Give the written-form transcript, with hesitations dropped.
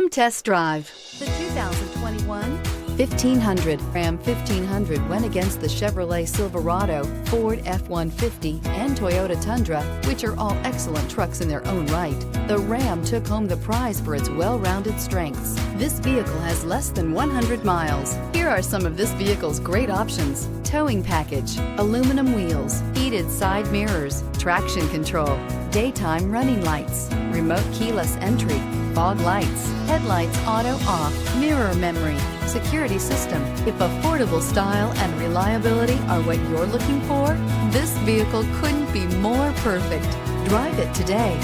Come test drive the 2021 1500. Ram 1500 went against the Chevrolet Silverado, Ford F-150, and Toyota Tundra, which are all excellent trucks in their own right. The Ram took home the prize for its well-rounded strengths. This vehicle has less than 100 miles. Here are some of this vehicle's great options: towing package, aluminum wheels, heated side mirrors, traction control, daytime running lights, remote keyless entry, fog lights, headlights auto off, mirror memory, security system. If affordable style and reliability are what you're looking for, this vehicle couldn't be more perfect. Drive it today.